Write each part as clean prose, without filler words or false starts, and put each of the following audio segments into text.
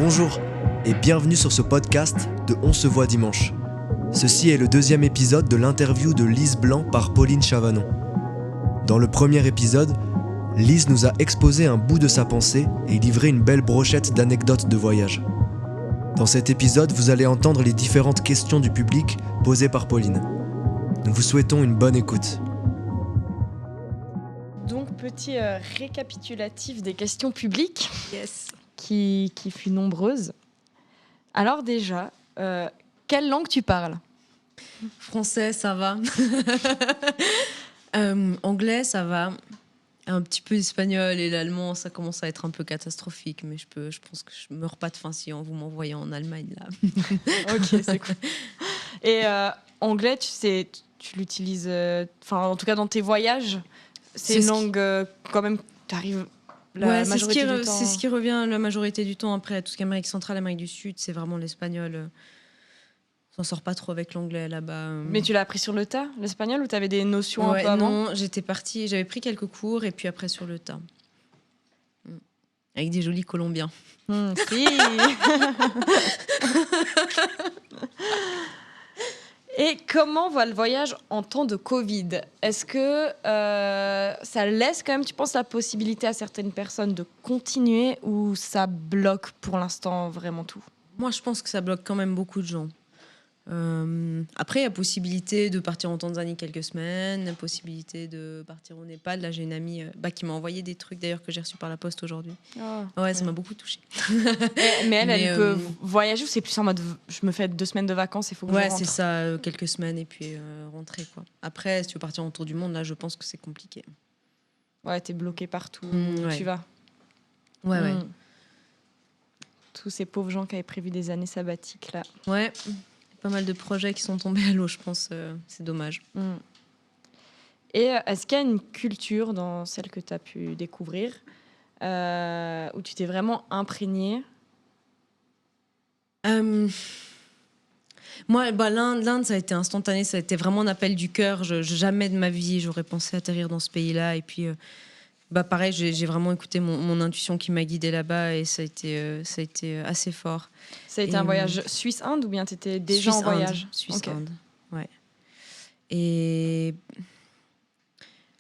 Bonjour et bienvenue sur ce podcast de On se voit dimanche. Ceci est le deuxième épisode de l'interview de Lise Blanc par Pauline Chavanon. Dans le premier épisode, Lise nous a exposé un bout de sa pensée et livré une belle brochette d'anecdotes de voyage. Dans cet épisode, vous allez entendre les différentes questions du public posées par Pauline. Nous vous souhaitons une bonne écoute. Donc, petit récapitulatif des questions publiques, Yes. qui fut nombreuse. Alors déjà, quelle langue tu parles ? Français, ça va. Anglais, ça va. Un petit peu d'espagnol et l'allemand, ça commence à être un peu catastrophique, mais je pense que je meurs pas de faim si vous m'envoyez en Allemagne là. Ok, c'est cool. Et anglais, tu l'utilises, en tout cas dans tes voyages, c'est une langue quand même, tu arrives la majorité du temps. C'est ce qui revient la majorité du temps. Après, tout ce qui est Amérique centrale, Amérique du Sud, c'est vraiment l'espagnol. On s'en sort pas trop avec l'anglais là-bas. Mais tu l'as appris sur le tas, l'espagnol, ou tu avais des notions un peu avant ? Non, j'étais partie, j'avais pris quelques cours et puis après sur le tas. Avec des jolis Colombiens. Si. Et comment va le voyage en temps de Covid ? Est-ce que ça laisse quand même, tu penses, la possibilité à certaines personnes de continuer ou ça bloque pour l'instant vraiment tout ? Moi, je pense que ça bloque quand même beaucoup de gens. Après, il y a possibilité de partir en Tanzanie quelques semaines, la possibilité de partir au Népal. Là, j'ai une amie qui m'a envoyé des trucs d'ailleurs que j'ai reçus par la poste aujourd'hui. Ça m'a beaucoup touchée. Mais elle peut voyager ou c'est plus en mode je me fais 2 semaines de vacances, il faut que je rentre ? C'est ça, quelques semaines et puis rentrer quoi. Après, si tu veux partir autour du monde, là, je pense que c'est compliqué. Ouais, t'es bloqué partout où tu vas. Ouais. Tous ces pauvres gens qui avaient prévu des années sabbatiques là. Ouais. Pas mal de projets qui sont tombés à l'eau, je pense. C'est dommage. Et est-ce qu'il y a une culture dans celle que tu as pu découvrir où tu t'es vraiment imprégnée ? Moi, l'Inde, ça a été instantané. Ça a été vraiment un appel du cœur. Jamais de ma vie, j'aurais pensé atterrir dans ce pays-là. Et puis, pareil, j'ai vraiment écouté mon intuition qui m'a guidée là-bas et ça a été assez fort. Ça a été un voyage Suisse-Inde ou bien tu étais déjà en voyage ? Suisse-Inde, ouais. Et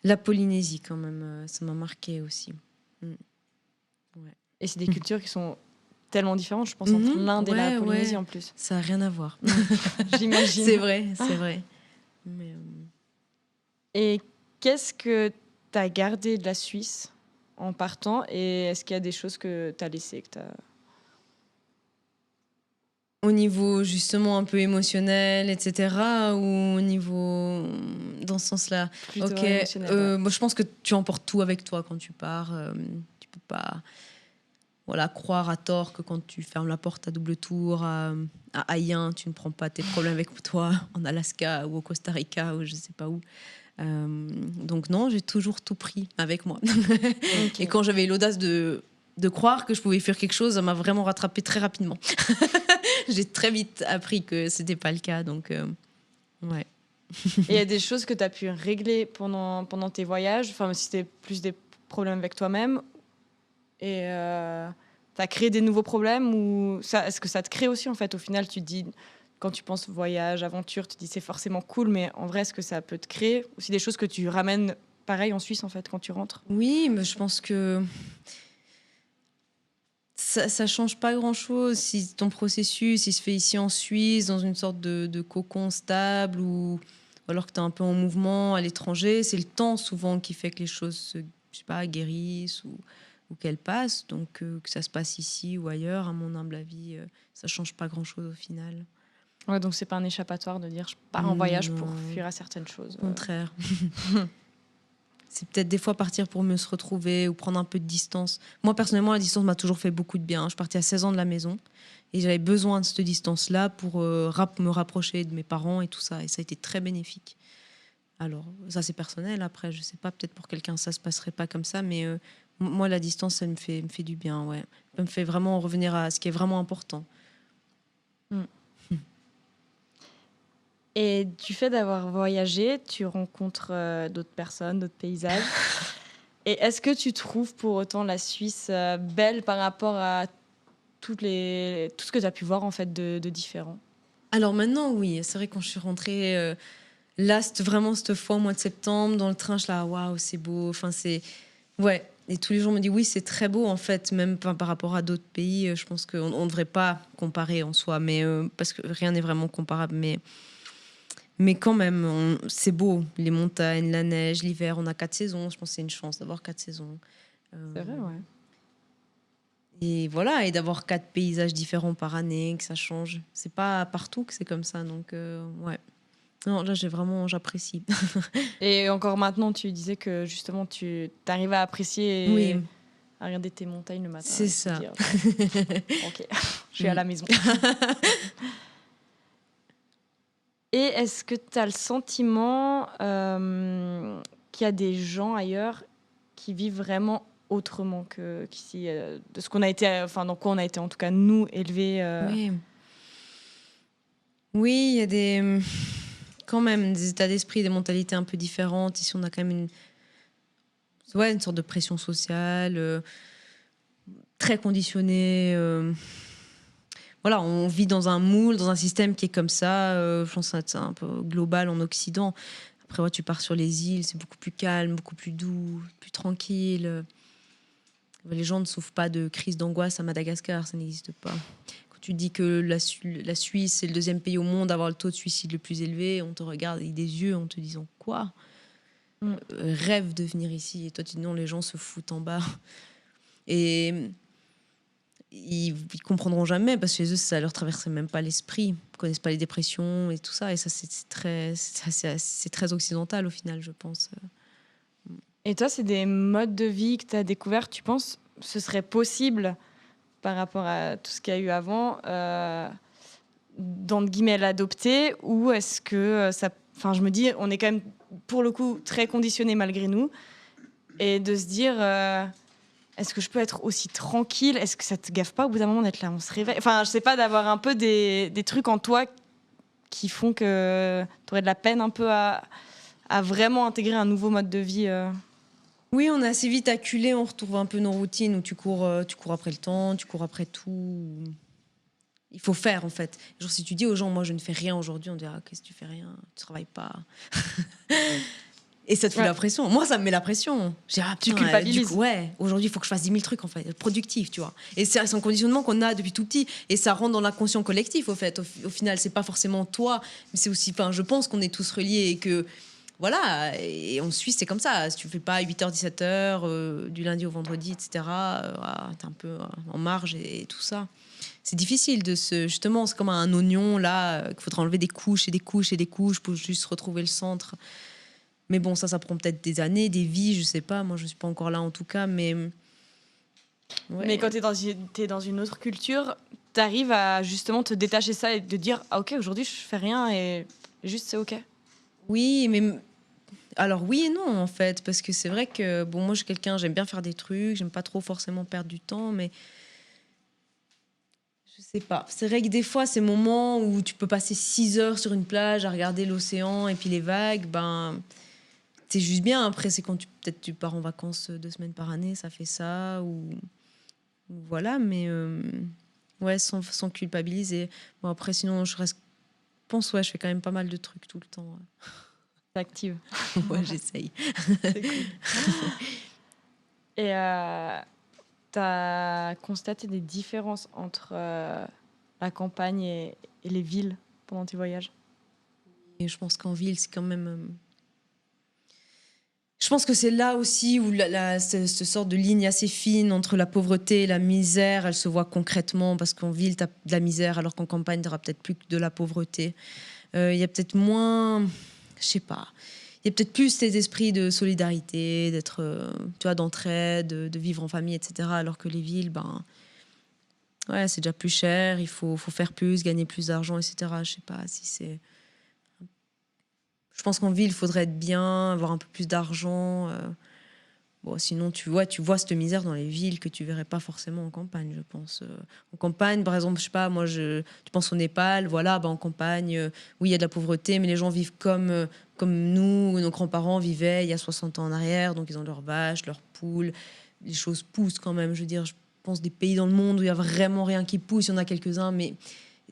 la Polynésie, quand même, ça m'a marqué aussi. Ouais. Et c'est des cultures qui sont tellement différentes, je pense, entre l'Inde et la Polynésie en plus. Ça n'a rien à voir. J'imagine. C'est vrai. Mais, Et qu'est-ce que tu as gardé de la Suisse en partant et est-ce qu'il y a des choses que tu as laissées Au niveau justement un peu émotionnel, etc. Ou au niveau dans ce sens-là. Plutôt émotionnel, moi, je pense que tu emportes tout avec toi quand tu pars. Tu peux pas croire à tort que quand tu fermes la porte à double tour à Haïen, tu ne prends pas tes problèmes avec toi en Alaska ou au Costa Rica ou je sais pas où. Donc non, j'ai toujours tout pris avec moi. Okay. Et quand j'avais l'audace de croire que je pouvais faire quelque chose, ça m'a vraiment rattrapée très rapidement. J'ai très vite appris que c'était pas le cas, donc ouais. Et il y a des choses que tu as pu régler pendant tes voyages, enfin si c'était plus des problèmes avec toi-même, et tu as créé des nouveaux problèmes ou est-ce que ça te crée aussi en fait ? Au final, tu te dis, quand tu penses voyage, aventure, tu te dis c'est forcément cool, mais en vrai, est-ce que ça peut te créer aussi des choses que tu ramènes pareil en Suisse en fait quand tu rentres ? Oui, mais je pense que ça change pas grand-chose si ton processus il se fait ici en Suisse dans une sorte de cocon stable ou alors que tu es un peu en mouvement à l'étranger. C'est le temps souvent qui fait que les choses guérissent ou qu'elles passent. Donc que ça se passe ici ou ailleurs, à mon humble avis, ça change pas grand-chose au final. Ouais, donc c'est pas un échappatoire de dire je pars en voyage pour fuir à certaines choses. Au contraire. C'est peut-être des fois partir pour mieux se retrouver ou prendre un peu de distance. Moi, personnellement, la distance m'a toujours fait beaucoup de bien. Je partais à 16 ans de la maison et j'avais besoin de cette distance-là pour me rapprocher de mes parents et tout ça. Et ça a été très bénéfique. Alors, ça, c'est personnel. Après, je sais pas, peut-être pour quelqu'un, ça se passerait pas comme ça. Mais moi, la distance, ça me fait du bien, ouais. Ça me fait vraiment revenir à ce qui est vraiment important. Et du fait d'avoir voyagé, tu rencontres d'autres personnes, d'autres paysages. Et est-ce que tu trouves pour autant la Suisse belle par rapport à tout ce que tu as pu voir en fait de différent? Alors maintenant, oui, c'est vrai, quand je suis rentrée, là, vraiment cette fois, au mois de septembre, dans le train, je suis là, waouh, c'est beau. Enfin, c'est. Ouais. Et tous les jours, on me dit, oui, c'est très beau, en fait, même par rapport à d'autres pays. Je pense qu'on ne devrait pas comparer en soi, mais, parce que rien n'est vraiment comparable. Mais quand même, c'est beau. Les montagnes, la neige, l'hiver, on a 4 saisons. Je pense que c'est une chance d'avoir 4 saisons. C'est vrai, ouais. Et voilà, et d'avoir 4 paysages différents par année, que ça change. C'est pas partout que c'est comme ça, donc ouais. Non, là, j'apprécie. Et encore maintenant, tu disais que justement, tu arrives à apprécier et Oui, à regarder tes montagnes le matin. c'est et te ça. dire, ok, je suis à la maison. Et est-ce que tu as le sentiment qu'il y a des gens ailleurs qui vivent vraiment autrement qu'ici, de ce qu'on a été, enfin, dans quoi on a été en tout cas nous élevés Oui. Oui, il y a quand même des états d'esprit, des mentalités un peu différentes. Ici, on a quand même une sorte de pression sociale, très conditionnée. Voilà, on vit dans un moule, dans un système qui est comme ça. Je pense que c'est un peu global en Occident. Après, ouais, tu pars sur les îles, c'est beaucoup plus calme, beaucoup plus doux, plus tranquille. Les gens ne souffrent pas de crise d'angoisse à Madagascar, ça n'existe pas. Quand tu dis que la Suisse est le 2e pays au monde à avoir le taux de suicide le plus élevé, on te regarde avec des yeux en te disant quoi ? Rêve de venir ici. Et toi, tu dis non, les gens se foutent en bas. Et ils comprendront jamais parce que chez eux, ça leur traverse même pas l'esprit. Ils connaissent pas les dépressions et tout ça. Et ça, c'est très occidental au final, je pense. Et toi, c'est des modes de vie que tu as découverts, tu penses ce serait possible par rapport à tout ce qu'il y a eu avant, d'entre guillemets l'adopter, ou est-ce que ça... Enfin, je me dis, on est quand même, pour le coup, très conditionnés malgré nous, et de se dire, est-ce que je peux être aussi tranquille? Est-ce que ça te gaffe pas au bout d'un moment d'être là, on se réveille? Enfin, je sais pas, d'avoir un peu des trucs en toi qui font que tu aurais de la peine un peu à vraiment intégrer un nouveau mode de vie. Oui, on est assez vite acculé, on retrouve un peu nos routines où tu cours après le temps, tu cours après tout. Il faut faire en fait. Genre si tu dis aux gens, moi je ne fais rien aujourd'hui, on dira qu'est-ce que tu fais rien, tu travailles pas. Et ça te fout la pression. Moi, ça me met la pression. Tu culpabilises. Ouais, aujourd'hui, il faut que je fasse 10 000 trucs, en fait, productifs, tu vois. Et c'est un conditionnement qu'on a depuis tout petit. Et ça rentre dans l'inconscient collectif, au fait. Au final, c'est pas forcément toi, mais c'est aussi... Enfin, je pense qu'on est tous reliés et que... Voilà, et en Suisse, c'est comme ça. Si tu fais pas 8h, 17h, du lundi au vendredi, etc., t'es un peu en marge et tout ça. C'est difficile de se... Justement, c'est comme un oignon, là, qu'il faudra enlever des couches et des couches et des couches pour juste retrouver le centre. Mais bon, ça prend peut-être des années, des vies, je sais pas. Moi, je suis pas encore là, en tout cas, mais... Ouais. Mais quand t'es dans une autre culture, t'arrives à justement te détacher ça et de dire, ah ok, aujourd'hui, je fais rien et juste, c'est ok. Oui, mais... Alors oui et non, en fait, parce que c'est vrai que, bon, moi, je suis quelqu'un, j'aime bien faire des trucs, j'aime pas trop forcément perdre du temps, mais... Je sais pas. C'est vrai que des fois, ces moments où tu peux passer 6 heures sur une plage à regarder l'océan et puis les vagues, ben... C'est juste bien. Après, c'est quand peut-être tu pars en vacances 2 semaines par année, ça fait ça, ou voilà, mais ouais, sans culpabiliser. Bon, après, sinon, je pense, ouais, je fais quand même pas mal de trucs tout le temps. T'actives. Ouais, j'essaye. C'est cool. Et t'as constaté des différences entre la campagne et les villes pendant tes voyages? Et je pense qu'en ville, c'est quand même... Je pense que c'est là aussi où cette sorte de ligne assez fine entre la pauvreté et la misère, elle se voit concrètement, parce qu'en ville, tu as de la misère, alors qu'en campagne, tu auras peut-être plus que de la pauvreté. Il y a peut-être moins... Je sais pas. Il y a peut-être plus cet esprit de solidarité, d'être, tu vois, d'entraide, de vivre en famille, etc. Alors que les villes, ben... Ouais, c'est déjà plus cher, il faut faire plus, gagner plus d'argent, etc. Je sais pas si c'est... Je pense qu'en ville, il faudrait être bien, avoir un peu plus d'argent. Bon, sinon, tu vois cette misère dans les villes que tu verrais pas forcément en campagne, je pense. En campagne, par exemple, je sais pas, tu penses au Népal, voilà, bah, en campagne, oui, il y a de la pauvreté, mais les gens vivent comme nous, nos grands-parents vivaient il y a 60 ans en arrière, donc ils ont leurs vaches, leurs poules, les choses poussent quand même, je veux dire. pense, des pays dans le monde où il y a vraiment rien qui pousse. Il y en a quelques-uns, mais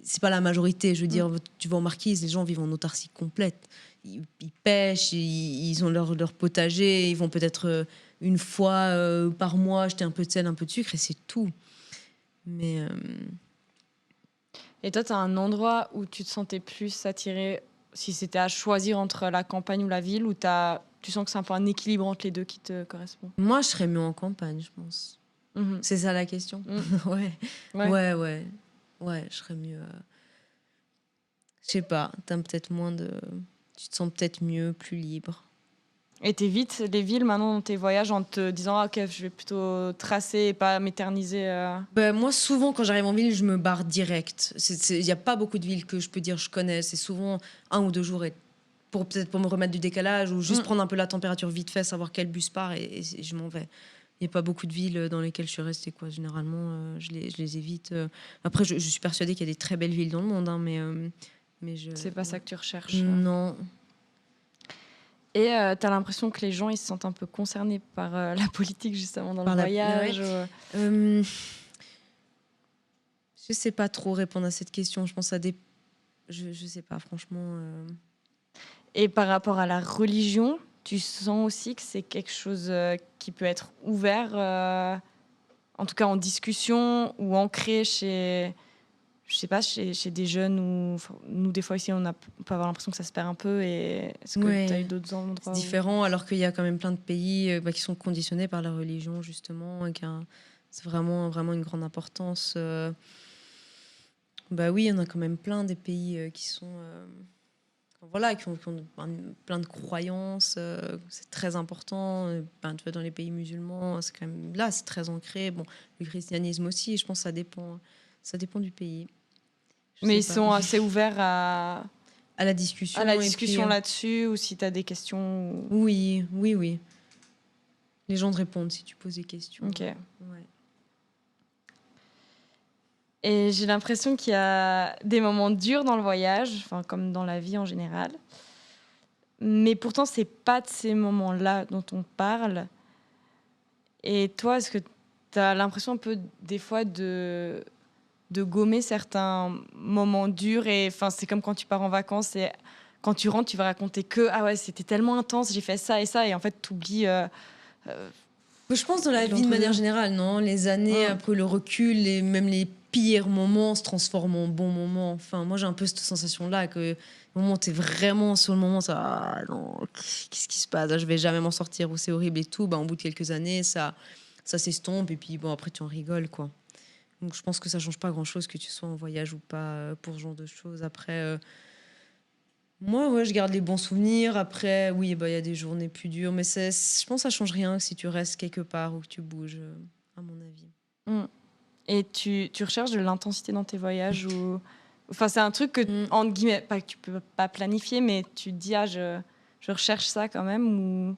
c'est pas la majorité. Je veux dire, tu vas en Marquise, les gens vivent en autarcie complète. Ils pêchent, ils ont leur potager, ils vont peut-être une fois par mois acheter un peu de sel, un peu de sucre, et c'est tout. Mais Et toi, tu as un endroit où tu te sentais plus attiré, si c'était à choisir entre la campagne ou la ville, ou tu sens que c'est un peu un équilibre entre les deux qui te correspond? moi, je serais mieux en campagne, je pense. Mhm. C'est ça la question. Ouais. Ouais, je serais mieux. Je sais pas, tu te sens peut-être mieux, plus libre. Et t'évites les villes maintenant dans tes voyages en te disant ah, ok, je vais plutôt tracer et pas m'éterniser. Ben, moi, souvent, quand j'arrive en ville, je me barre direct. Il n'y a pas beaucoup de villes que je peux dire je connais. C'est souvent 1 ou 2 jours peut-être pour me remettre du décalage ou juste prendre un peu la température vite fait, savoir quel bus part et je m'en vais. Il n'y a pas beaucoup de villes dans lesquelles je suis restée, quoi. Généralement, je les évite. Après, je suis persuadée qu'il y a des très belles villes dans le monde, hein, mais C'est pas ça que tu recherches. Non. Et t'as l'impression que les gens ils se sentent un peu concernés par la politique justement dans Par le la- voyage. Je sais pas trop répondre à cette question. Je pense à des... Je sais pas, franchement. Et par rapport à la religion, tu sens aussi que c'est quelque chose qui peut être ouvert, en tout cas en discussion ou ancré chez, je sais pas, chez des jeunes ou nous des fois ici on peut avoir l'impression que ça se perd un peu. Et est-ce que Ouais. tu as eu d'autres endroits C'est différent, alors qu'il y a quand même plein de pays qui sont conditionnés par la religion, justement, et c'est vraiment, vraiment une grande importance. Bah oui, il y en a quand même plein des pays qui sont... voilà, qui ont plein de croyances, c'est très important. Tu vois, dans les pays musulmans, c'est quand même là, c'est très ancré. Bon, le christianisme aussi, je pense que ça dépend du pays. Mais ils sont assez ouverts à la discussion. la discussion là-dessus, ou si tu as des questions. Oui. Les gens te répondent si tu poses des questions. Ok. Ouais. Et j'ai l'impression qu'il y a des moments durs dans le voyage, enfin, comme dans la vie en général. Mais pourtant, c'est pas de ces moments-là dont on parle. Et toi, est-ce que tu as l'impression un peu, des fois, de gommer certains moments durs? Et enfin, c'est comme quand tu pars en vacances et quand tu rentres, tu vas raconter que ah ouais, c'était tellement intense, j'ai fait ça et ça. Et en fait, tu oublies. Je pense dans la vie de manière générale, non. Les années après le recul, et même les pires moments se transforment en bons moments. Enfin, moi, j'ai un peu cette sensation-là que au moment où t'es vraiment sur le moment, ça, ah non, qu'est-ce qui se passe? Là, je vais jamais m'en sortir ou c'est horrible et tout. Bah, au bout de quelques années, ça s'estompe et puis bon, après tu en rigoles, quoi. Donc, je pense que ça change pas grand-chose que tu sois en voyage ou pas pour ce genre de choses. Après. Moi, ouais, je garde les bons souvenirs. Après, oui, bah, y a des journées plus dures, mais je pense que ça change rien si tu restes quelque part ou que tu bouges, à mon avis. Et tu recherches de l'intensité dans tes voyages ou... Enfin, c'est un truc que, entre guillemets, pas que tu peux pas planifier, mais tu te dis, ah, je recherche ça quand même, ou...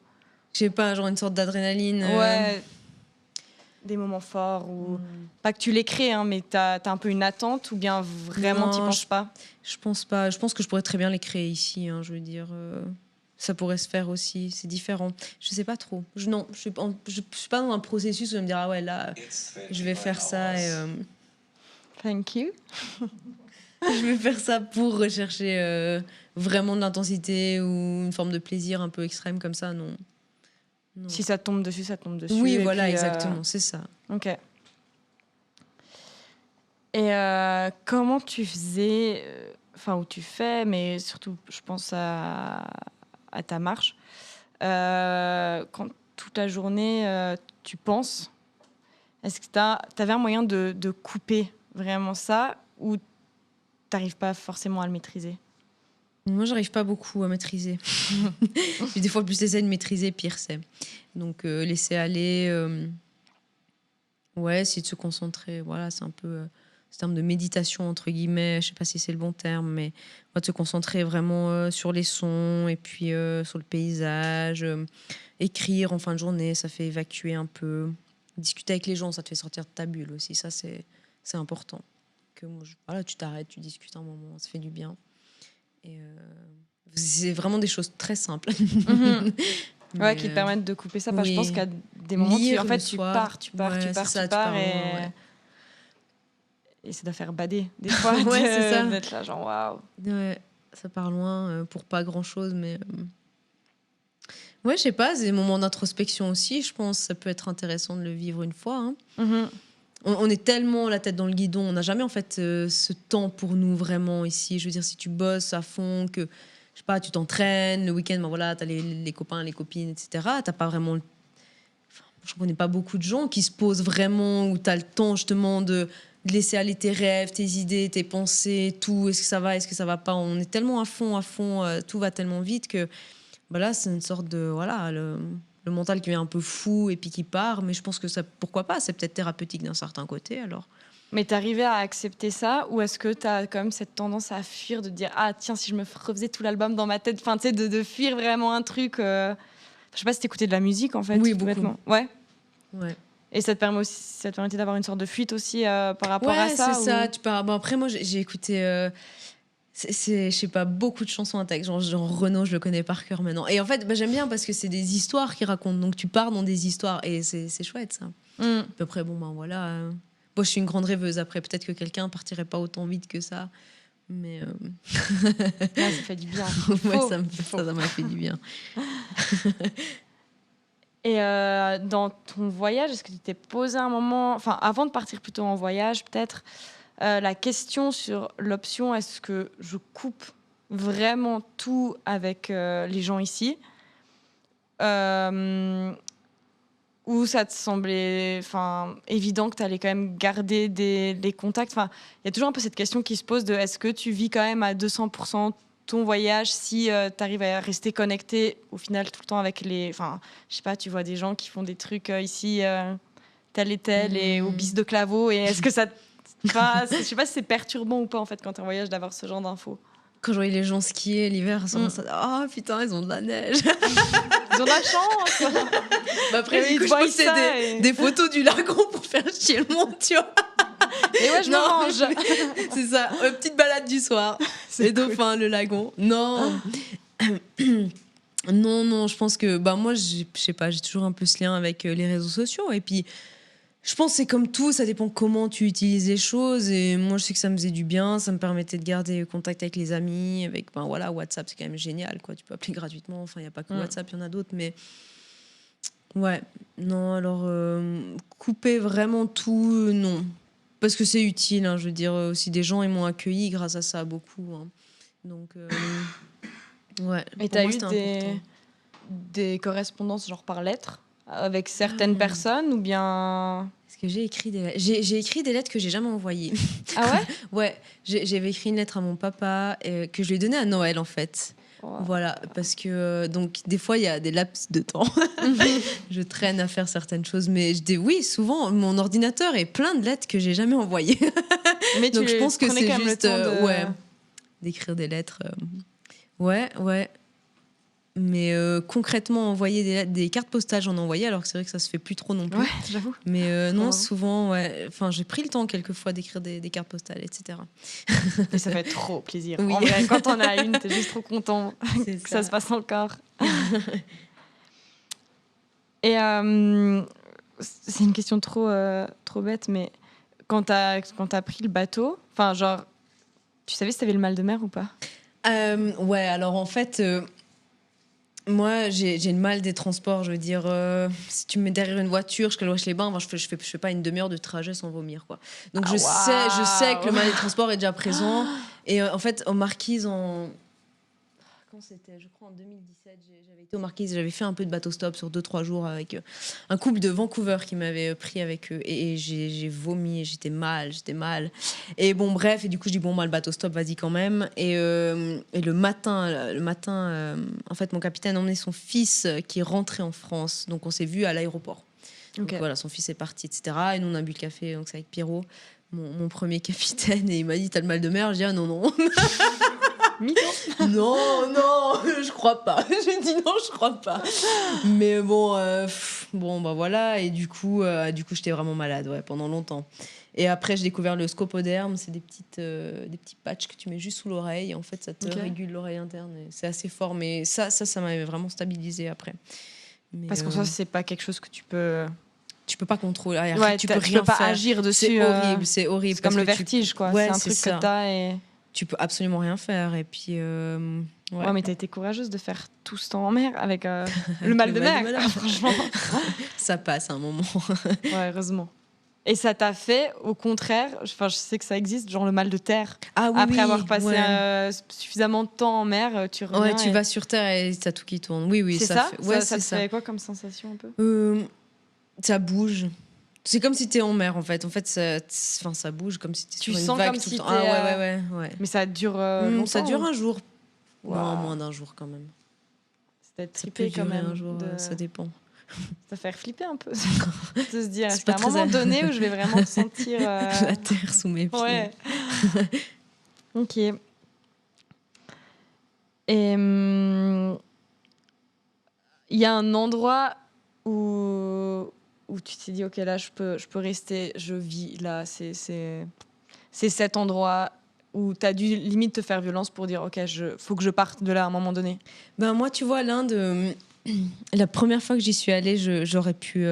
Je sais pas, genre une sorte d'adrénaline. Ouais, des moments forts, ou... Pas que tu les crées, hein, mais t'as un peu une attente, ou bien vraiment t'y penses pas? Je pense pas. Je pense que je pourrais très bien les créer ici, hein, je veux dire... ça pourrait se faire aussi, c'est différent. Je sais pas trop. Je suis pas dans un processus où je vais me dire, ah ouais, là, je vais faire ça et... Thank you. je vais faire ça pour rechercher vraiment de l'intensité ou une forme de plaisir un peu extrême comme ça, non. Si ça tombe dessus, ça tombe dessus. Oui, voilà, puis, exactement, c'est ça. Ok. Et comment tu faisais, enfin, où tu fais, mais surtout, je pense à ta marche, quand toute la journée, tu penses, est-ce que t'avais un moyen de couper vraiment ça, ou t'arrives pas forcément à le maîtriser? Moi, j'arrive pas beaucoup à maîtriser. Des fois, plus j'essaie de maîtriser, pire c'est. Donc, laisser aller, ouais, essayer de se concentrer, voilà, c'est un peu... ce terme de méditation, entre guillemets, je sais pas si c'est le bon terme, mais de se concentrer vraiment sur les sons et puis sur le paysage. Écrire en fin de journée, ça fait évacuer un peu. Discuter avec les gens, ça te fait sortir de ta bulle aussi. Ça, c'est important. Voilà, tu t'arrêtes, tu discutes un moment, ça fait du bien. Et c'est vraiment des choses très simples. Ouais, qui te permettent de couper ça. Oui. Je pense qu'il y a des moments où Lire en fait, le tu soir. pars, Ouais, c'est ça, tu pars et... loin, ouais. Et ça doit faire bader, des fois, Ouais, c'est ça. d'être là, genre, waouh. Ouais, ça part loin pour pas grand-chose, mais... Ouais, je sais pas, c'est des moments d'introspection aussi, je pense. Ça peut être intéressant de le vivre une fois. Hein. Mhm. On est tellement la tête dans le guidon, on n'a jamais en fait ce temps pour nous vraiment ici. Je veux dire, si tu bosses à fond, que je sais pas, tu t'entraînes, le week-end, ben voilà, t'as les copains, les copines, etc. T'as pas vraiment... Enfin, je connais pas beaucoup de gens qui se posent vraiment, où t'as le temps justement de laisser aller tes rêves, tes idées, tes pensées, tout. Est-ce que ça va pas? On est tellement à fond, tout va tellement vite que bah là, c'est une sorte de... Voilà, le mental qui est un peu fou et puis qui part. Mais je pense que ça, pourquoi pas? C'est peut-être thérapeutique d'un certain côté, alors. Mais t'arrivais à accepter ça ou est-ce que t'as quand même cette tendance à fuir, de te dire ah tiens si je me refaisais tout l'album dans ma tête, enfin tu sais de fuir vraiment un truc. Je sais pas si t'écoutais de la musique en fait. Oui, tout beaucoup. bêtement. Ouais. Ouais. Et ça te permettait d'avoir une sorte de fuite aussi par rapport à Ouais, ça. c'est ça. Tu pars... Bon, après, moi, j'ai écouté... je sais pas, beaucoup de chansons à texte. Genre Renaud, je le connais par cœur maintenant. Et en fait, bah, j'aime bien parce que c'est des histoires qu'ils racontent. Donc tu pars dans des histoires et c'est chouette, ça. Mm. Puis après, bon, ben voilà. Bon, je suis une grande rêveuse. Après, peut-être que quelqu'un partirait pas autant vite que ça. Mais Ouais, ça fait du bien. ouais, Faut. ça m'a fait du bien. Et dans ton voyage, est-ce que tu t'es posé un moment, enfin avant de partir plutôt en voyage peut-être, la question sur l'option est-ce que je coupe vraiment tout avec les gens ici ou ça te semblait évident que tu allais quand même garder des contacts. Il y a toujours un peu cette question qui se pose de est-ce que tu vis quand même à 200% ton voyage si tu arrives à rester connecté au final tout le temps avec les... Enfin, je sais pas, tu vois des gens qui font des trucs ici, tel et tel, et au bis de claveau, et est-ce que ça... Enfin, je sais pas si c'est perturbant ou pas en fait quand tu es en voyage d'avoir ce genre d'infos. Quand je voyais les gens skier l'hiver, ça, oh putain, ils ont de la neige. Ils ont de la chance. Bah après, du coup, je postais des photos du lagon pour faire chier le monde, tu vois. Et ouais, je me mange. C'est ça, petite balade du soir. Les dauphins, le lagon. Non. Non, je pense que bah moi, je sais pas, j'ai toujours un peu ce lien avec les réseaux sociaux. Et puis, je pense que c'est comme tout, ça dépend comment tu utilises les choses. Et moi, je sais que ça me faisait du bien, ça me permettait de garder contact avec les amis. Avec, ben voilà, WhatsApp, c'est quand même génial, quoi. Tu peux appeler gratuitement. Enfin, il n'y a pas que WhatsApp, il y en a d'autres. Mais ouais, non, alors, couper vraiment tout, non. Parce que c'est utile, hein, je veux dire, aussi des gens, ils m'ont accueilli grâce à ça, beaucoup. Hein. Donc, ouais. Et tu as eu des correspondances, genre par lettre, avec certaines personnes, ou bien... Est-ce que j'ai écrit des lettres? J'ai écrit des lettres que j'ai jamais envoyées. Ah ouais? Ouais, j'avais écrit une lettre à mon papa que je lui ai donnée à Noël, en fait. Wow. Voilà, parce que donc des fois il y a des laps de temps. Je traîne à faire certaines choses, mais oui, souvent mon ordinateur est plein de lettres que j'ai jamais envoyées. Mais donc je pense que c'est juste ouais, d'écrire des lettres. Ouais. Mais concrètement, envoyer des cartes postales, j'en ai envoyé, alors que c'est vrai que ça se fait plus trop non plus. Ouais, j'avoue. Mais non, souvent, ouais. Enfin, j'ai pris le temps quelquefois d'écrire des cartes postales, etc. Et ça fait trop plaisir. Oui. En vrai, quand on a une, t'es juste trop content que ça se passe encore. Et c'est une question trop bête, mais quand t'as pris le bateau, enfin, genre, tu savais si t'avais le mal de mer ou pas? Ouais, alors en fait... moi, j'ai le mal des transports. Je veux dire, si tu me mets derrière une voiture jusqu'à Loeche-les-Bains, je fais pas une demi-heure de trajet sans vomir, quoi. Donc je sais que le mal des transports est déjà présent. Et en fait, aux Marquises, quand c'était, je crois en 2017, j'avais été aux Marquises, j'avais fait un peu de bateau stop sur 2-3 jours avec un couple de Vancouver qui m'avait pris avec eux, et j'ai vomi, j'étais mal. Et bon, bref, et du coup je dis bon, moi le bateau stop, vas-y quand même. Et le matin, en fait, mon capitaine a emmené son fils qui rentrait en France, donc on s'est vu à l'aéroport. Okay. Donc voilà, son fils est parti, etc. Et nous on a bu le café, donc c'est avec Pierrot, mon premier capitaine, et il m'a dit t'as le mal de mer? Je dis ah non. Non, je crois pas. J'ai dit non, je crois pas. Mais bon, bah voilà. Et du coup, j'étais vraiment malade, ouais, pendant longtemps. Et après, j'ai découvert le scopoderme. C'est des petits patchs que tu mets juste sous l'oreille. Et en fait, ça te régule l'oreille interne. Et c'est assez fort. Mais ça m'avait vraiment stabilisé après. Mais, Parce qu'en soi, c'est pas quelque chose que tu peux... tu peux pas contrôler. Tu tu peux rien peux pas faire. agir dessus. C'est horrible, c'est horrible. C'est comme parce le que vertige, quoi. Ouais, c'est un c'est truc ça. que t'as et... Tu peux absolument rien faire. Et puis, Ouais, mais t'as été courageuse de faire tout ce temps en mer avec le mal de mer. Franchement. Ça passe à un moment. Ouais, heureusement. Et ça t'a fait, au contraire, enfin, je sais que ça existe, genre le mal de terre. Ah oui, Après oui, avoir passé ouais. suffisamment de temps en mer, tu reviens. Ouais, tu et... vas sur Terre et t'as tout qui tourne. Oui, oui, C'est ça. fait... Ouais, ça c'est te ça. fait quoi comme sensation un peu? Ça bouge. C'est comme si t'es en mer en fait. En fait, ça bouge comme si t'es Tu sur une sens vague comme tout si le temps. t'es, Ah ouais. Mais ça dure longtemps. Ça dure un jour. Wow. Non, moins d'un jour quand même. C'était Ça peut trippé quand durer même. un jour, ça dépend. Ça fait flipper un peu. De se dire, C'est est-ce pas qu'à un très moment donné où je vais vraiment sentir... La terre sous mes pieds. Ouais. Ok. Et il y a un endroit où tu t'es dit, ok, là, je peux rester, je vis là. C'est cet endroit où tu as dû limite te faire violence pour dire, ok, faut que je parte de là à un moment donné. Ben moi, tu vois, l'Inde, la première fois que j'y suis allée, j'aurais pu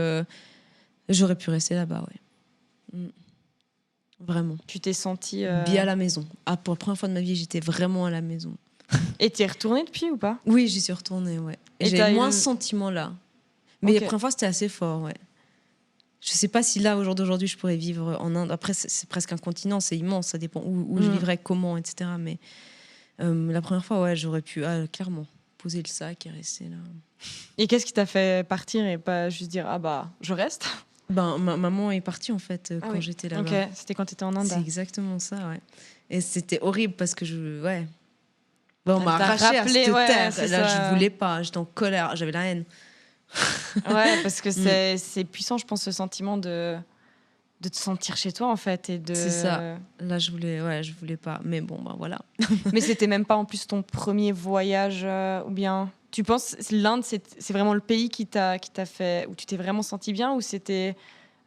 rester là-bas, ouais. Vraiment. Tu t'es sentie... Bien à la maison. Ah, pour la première fois de ma vie, j'étais vraiment à la maison. Et t'y es retournée depuis ou pas? Oui, j'y suis retournée, ouais. Et Et t'as j'ai eu moins le- ce sentiment-là. Mais Ok. la première fois, c'était assez fort, ouais. Je sais pas si là, au jour d'aujourd'hui, je pourrais vivre en Inde. Après, c'est presque un continent, c'est immense, ça dépend où je vivrais, comment, etc. Mais la première fois, ouais, j'aurais pu clairement poser le sac et rester là. Et qu'est-ce qui t'a fait partir et pas juste dire, ah bah, je reste? Ben, ma maman est partie, en fait, quand oui. j'étais là-bas. Ok, c'était quand t'étais en Inde. C'est exactement ça, ouais. Et c'était horrible parce que ouais. Ben, on m'a t'a arraché à rappelé, cette ouais, terre. c'est Là, ça. je voulais pas. J'étais en colère. J'avais la haine. Ouais, parce que c'est puissant, je pense, ce sentiment de te sentir chez toi, en fait. C'est ça. Là, je voulais pas. Mais bon, ben voilà. Mais c'était même pas en plus ton premier voyage, ou bien... Tu penses l'Inde, c'est vraiment le pays qui t'a fait... Où tu t'es vraiment senti bien, ou c'était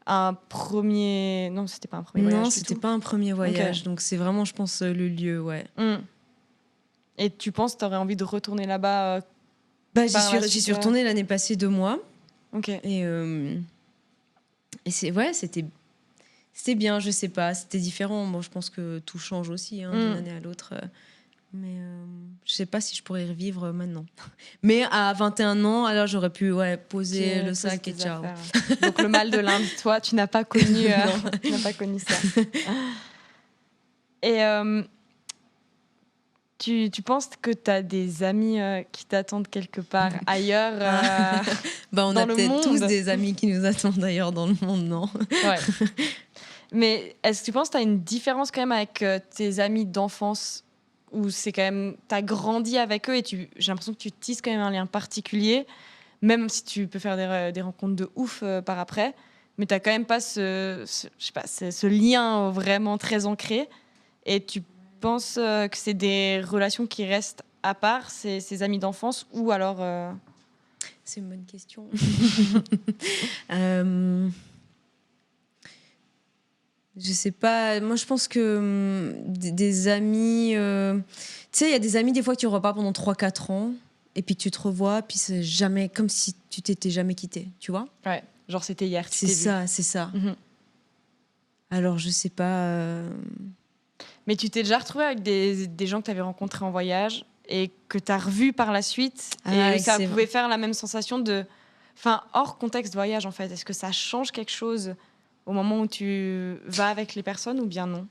un premier... Non, c'était pas un premier voyage Non, du c'était tout. pas un premier voyage. Ok. Donc, c'est vraiment, je pense, le lieu, ouais. Et tu penses que t'aurais envie de retourner là-bas Bah, par la j'y suite, suis retournée l'année passée 2 mois. Ok. Et c'était bien, je sais pas. C'était différent. Moi, je pense que tout change aussi d'une année à l'autre. Mais je sais pas si je pourrais y revivre maintenant. Mais à 21 ans, alors j'aurais pu poser le sac et ciao. Affaires. Donc le mal de l'Inde, toi, tu n'as pas connu, tu n'as pas connu ça. Et tu penses que tu as des amis qui t'attendent quelque part ailleurs Bah, on dans a le peut-être monde. tous des amis qui nous attendent d'ailleurs dans le monde, non? Ouais. Mais est-ce que tu penses que tu as une différence quand même avec tes amis d'enfance où c'est quand même t'as grandi avec eux et j'ai l'impression que tu tisses quand même un lien particulier, même si tu peux faire des rencontres de ouf par après, mais t'as quand même pas ce lien vraiment très ancré. Et tu penses que c'est des relations qui restent à part, ces amis d'enfance, ou alors C'est une bonne question. Je sais pas. Moi, je pense que des amis... tu sais, il y a des amis, des fois, que tu ne revois pas pendant 3-4 ans, et puis que tu te revois, puis c'est jamais comme si tu t'étais jamais quitté, tu vois? ouais, genre c'était hier. C'est ça, c'est ça. Mhm. Alors, je sais pas... Mais tu t'es déjà retrouvé avec des gens que tu avais rencontrés en voyage et que tu as revus par la suite, et ça pouvait faire la même sensation de... Enfin, hors contexte voyage, en fait. Est-ce que ça change quelque chose au moment où tu vas avec les personnes, ou bien non?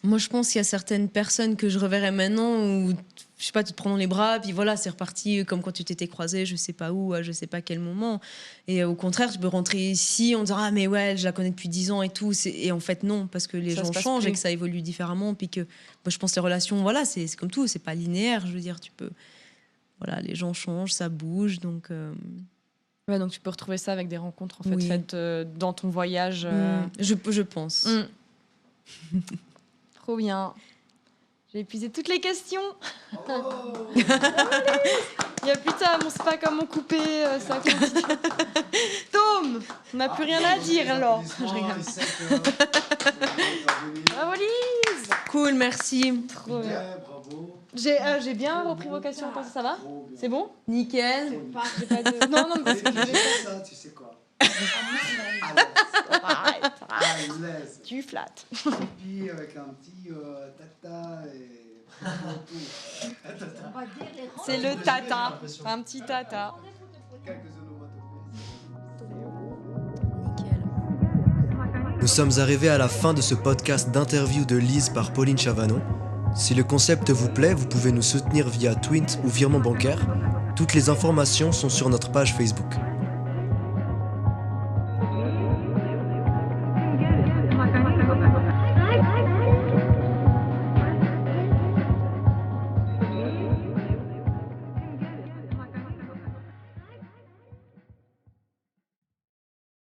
Moi, je pense qu'il y a certaines personnes que je reverrai maintenant où, je sais pas, tu te prends dans les bras, puis voilà, c'est reparti comme quand tu t'étais croisé, je sais pas où, à je sais pas quel moment. Et au contraire, tu peux rentrer ici, on dirait, ah, mais ouais, je la connais depuis 10 ans et tout. Et en fait, non, parce que les Ça se gens passe changent plus. et que ça évolue différemment. Puis que, moi, je pense que les relations, voilà, c'est comme tout, c'est pas linéaire. Je veux dire, tu peux. Voilà, les gens changent, ça bouge, donc. Ouais, donc tu peux retrouver ça avec des rencontres en fait, Oui. faites dans ton voyage. Je pense. Trop bien. J'ai épuisé toutes les questions. Il y a plus tard, mon spa, comment couper, ça continue. Tom, Boum. On n'a plus rien à dire alors. Je rigole. Bravo Lise. Cool, merci. Trop bien. Bravo. J'ai bien repris vos questions. Ça va? C'est bon? Nickel. J'ai pas de... Non, non, mais Ça, tu sais quoi? arrête. Laisse. Tu flattes. Pipi avec un petit tata et tout. C'est le tata. Un petit tata. Quelques onomatopées. Nickel. Nous sommes arrivés à la fin de ce podcast d'interview de Lise par Pauline Chavanon. Si le concept vous plaît, vous pouvez nous soutenir via Twint ou virement bancaire. Toutes les informations sont sur notre page Facebook.